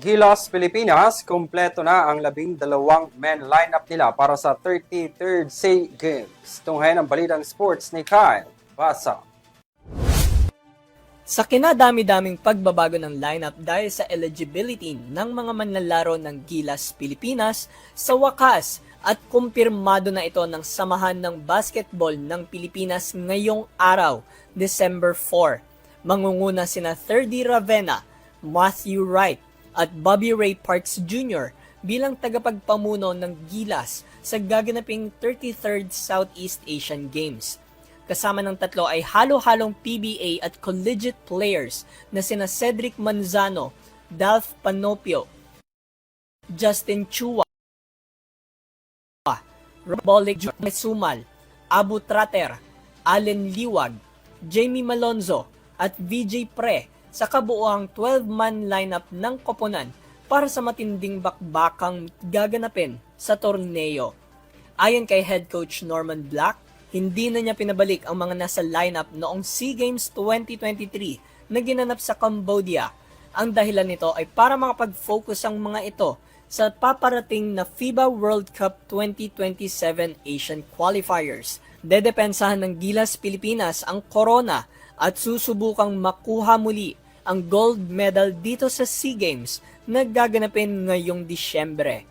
Gilas Pilipinas, kumpleto na ang 12 men lineup nila para sa 33rd SEA Games. Tunghayan ang balitang sports ni Kyle Basa. Sa kinadami-daming pagbabago ng lineup dahil sa eligibility ng mga manlalaro ng Gilas Pilipinas, sa wakas at kumpirmado na ito ng Samahan ng Basketball ng Pilipinas ngayong araw, December 4. Mangunguna sina Thirdy Ravenna, Matthew Wright, at Bobby Ray Parks Jr. bilang tagapagpamuno ng Gilas sa gaganaping 33rd Southeast Asian Games. Kasama ng tatlo ay halo-halong PBA at collegiate players na sina Cedric Manzano, Dalf Panopio, Justin Chua, Robolik Sumal, Abu Trater, Allen Liwag, Jamie Malonzo at VJ Pre sa kabuoang 12-man lineup ng koponan para sa matinding bakbakang gaganapin sa torneo. Ayon kay head coach Norman Black, hindi na niya pinabalik ang mga nasa lineup noong SEA Games 2023 na ginanap sa Cambodia. Ang dahilan nito ay para makapag-focus ang mga ito sa paparating na FIBA World Cup 2027 Asian Qualifiers. Dedepensahan ng Gilas Pilipinas ang corona at susubukang makuha muli ang gold medal dito sa SEA Games na gaganapin ngayong Disyembre.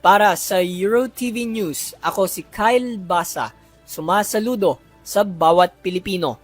Para sa EuroTV News, ako si Kyle Basa, sumasaludo sa bawat Pilipino.